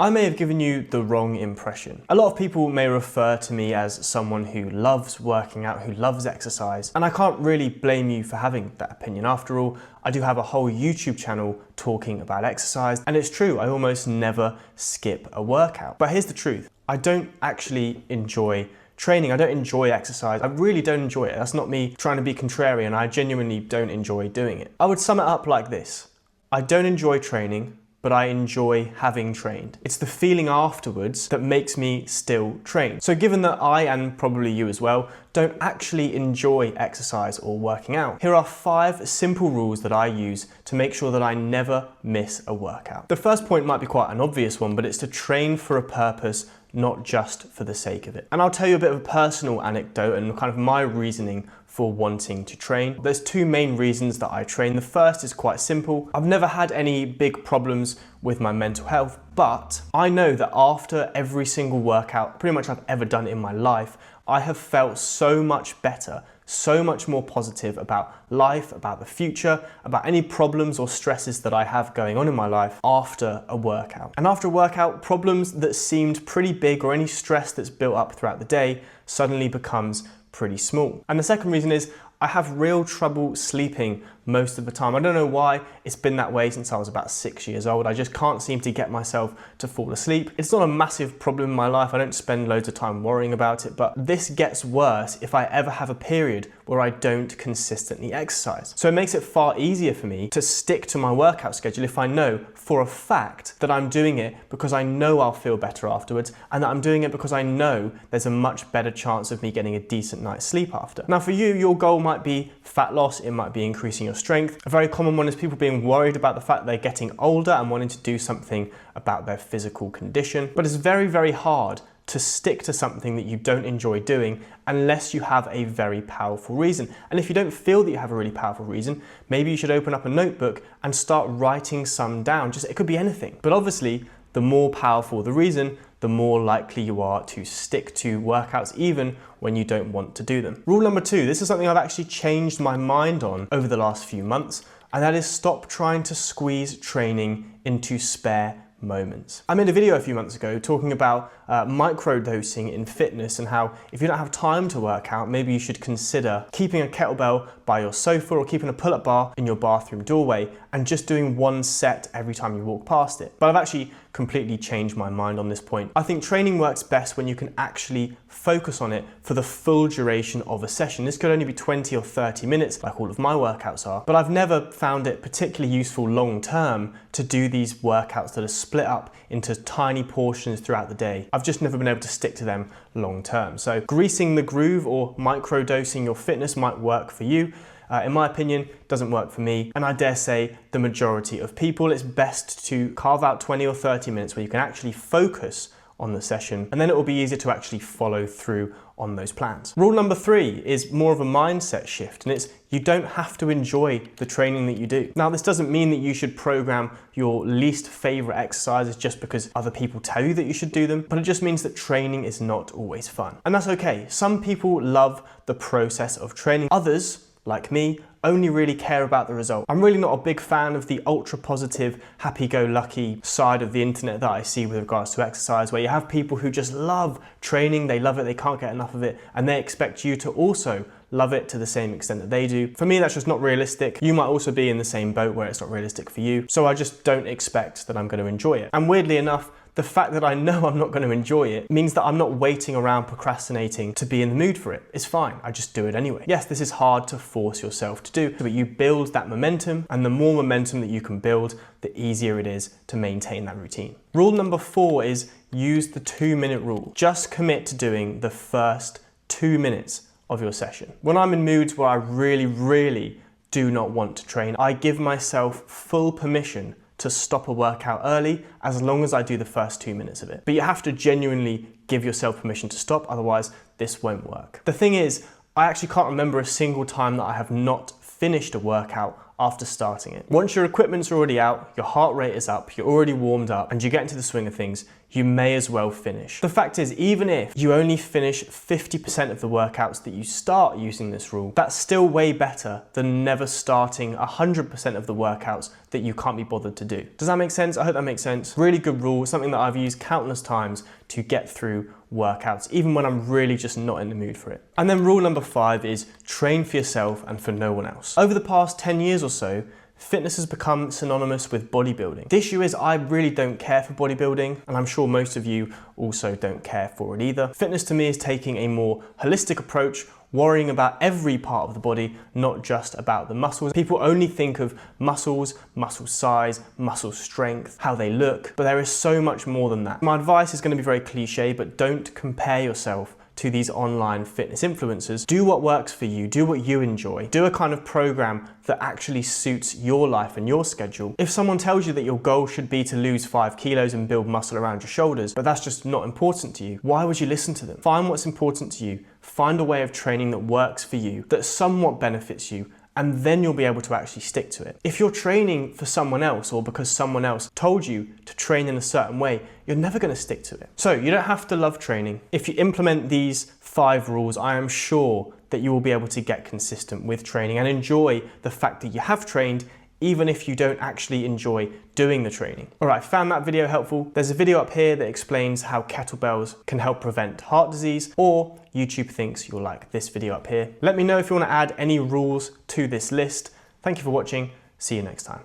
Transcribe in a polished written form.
I may have given you the wrong impression. A lot of people may refer to me as someone who loves working out, who loves exercise, and I can't really blame you for having that opinion. After all, I do have a whole YouTube channel talking about exercise, and it's true, I almost never skip a workout. But here's the truth, I don't actually enjoy training. I don't enjoy exercise. I really don't enjoy it. That's not me trying to be contrarian. I genuinely don't enjoy doing it. I would sum it up like this. I don't enjoy training, but I enjoy having trained. It's the feeling afterwards that makes me still train. So given that I, and probably you as well, don't actually enjoy exercise or working out, here are 5 simple rules that I use to make sure that I never miss a workout. The first point might be quite an obvious one, but it's to train for a purpose, not just for the sake of it. And I'll tell you a bit of a personal anecdote and kind of my reasoning for wanting to train. There's 2 main reasons that I train. The first is quite simple. I've never had any big problems with my mental health, but I know that after every single workout, pretty much I've ever done in my life, I have felt so much better, so much more positive about life, about the future, about any problems or stresses that I have going on in my life after a workout. And after a workout, problems that seemed pretty big or any stress that's built up throughout the day suddenly becomes pretty small. And the second reason is I have real trouble sleeping most of the time. I don't know why, it's been that way since I was about 6 years old. I just can't seem to get myself to fall asleep. It's not a massive problem in my life. I don't spend loads of time worrying about it, but this gets worse if I ever have a period where I don't consistently exercise. So it makes it far easier for me to stick to my workout schedule if I know for a fact that I'm doing it because I know I'll feel better afterwards, and that I'm doing it because I know there's a much better chance of me getting a decent night's sleep after. Now for you, your goal might be fat loss, it might be increasing your strength. A very common one is people being worried about the fact they're getting older and wanting to do something about their physical condition. But it's very, very hard to stick to something that you don't enjoy doing unless you have a very powerful reason. And if you don't feel that you have a really powerful reason, maybe you should open up a notebook and start writing some down. It could be anything. But obviously, the more powerful the reason, the more likely you are to stick to workouts even when you don't want to do them. Rule number 2, this is something I've actually changed my mind on over the last few months, and that is stop trying to squeeze training into spare moments. I made a video a few months ago talking about microdosing in fitness and how if you don't have time to work out, maybe you should consider keeping a kettlebell by your sofa or keeping a pull-up bar in your bathroom doorway and just doing 1 set every time you walk past it. But I've actually completely changed my mind on this point. I think training works best when you can actually focus on it for the full duration of a session. This could only be 20 or 30 minutes like all of my workouts are, but I've never found it particularly useful long term to do these workouts that are split up into tiny portions throughout the day. I've just never been able to stick to them long term. So greasing the groove or microdosing your fitness might work for you. In my opinion, doesn't work for me, and I dare say the majority of people. It's best to carve out 20 or 30 minutes where you can actually focus on the session, and then it will be easier to actually follow through on those plans. Rule number 3 is more of a mindset shift, and it's you don't have to enjoy the training that you do. Now, this doesn't mean that you should program your least favorite exercises just because other people tell you that you should do them, but it just means that training is not always fun. And that's okay. Some people love the process of training. Others, like me, only really care about the result. I'm really not a big fan of the ultra positive, happy-go-lucky side of the internet that I see with regards to exercise, where you have people who just love training, they love it, they can't get enough of it, and they expect you to also love it to the same extent that they do. For me, that's just not realistic. You might also be in the same boat where it's not realistic for you, so I just don't expect that I'm going to enjoy it. And weirdly enough, the fact that I know I'm not going to enjoy it means that I'm not waiting around procrastinating to be in the mood for it. It's fine, I just do it anyway. Yes, this is hard to force yourself to do, but you build that momentum, and the more momentum that you can build, the easier it is to maintain that routine. Rule number 4 is use the 2-minute rule. Just commit to doing the first 2 minutes of your session. When I'm in moods where I really do not want to train, I give myself full permission to stop a workout early as long as I do the first 2 minutes of it. But you have to genuinely give yourself permission to stop, otherwise this won't work. The thing is, I actually can't remember a single time that I have not finished a workout after starting it. Once your equipment's already out, your heart rate is up, you're already warmed up, and you get into the swing of things, you may as well finish. The fact is, even if you only finish 50% of the workouts that you start using this rule, that's still way better than never starting 100% of the workouts that you can't be bothered to do. Does that make sense? I hope that makes sense. Really good rule, something that I've used countless times to get through workouts, even when I'm really just not in the mood for it. And then rule number 5 is train for yourself and for no one else. Over the past 10 years or so, fitness has become synonymous with bodybuilding. The issue is I really don't care for bodybuilding, and I'm sure most of you also don't care for it either. Fitness to me is taking a more holistic approach, worrying about every part of the body, not just about the muscles. People only think of muscles, muscle size, muscle strength, how they look, but there is so much more than that. My advice is going to be very cliche, but don't compare yourself to these online fitness influencers. Do what works for you, do what you enjoy. Do a kind of program that actually suits your life and your schedule. If someone tells you that your goal should be to lose 5 kilos and build muscle around your shoulders, but that's just not important to you, why would you listen to them? Find what's important to you. Find a way of training that works for you, that somewhat benefits you, and then you'll be able to actually stick to it. If you're training for someone else or because someone else told you to train in a certain way, you're never going to stick to it. So you don't have to love training. If you implement these 5 rules, I am sure that you will be able to get consistent with training and enjoy the fact that you have trained, even if you don't actually enjoy doing the training. All right, found that video helpful? There's a video up here that explains how kettlebells can help prevent heart disease, or YouTube thinks you'll like this video up here. Let me know if you want to add any rules to this list. Thank you for watching. See you next time.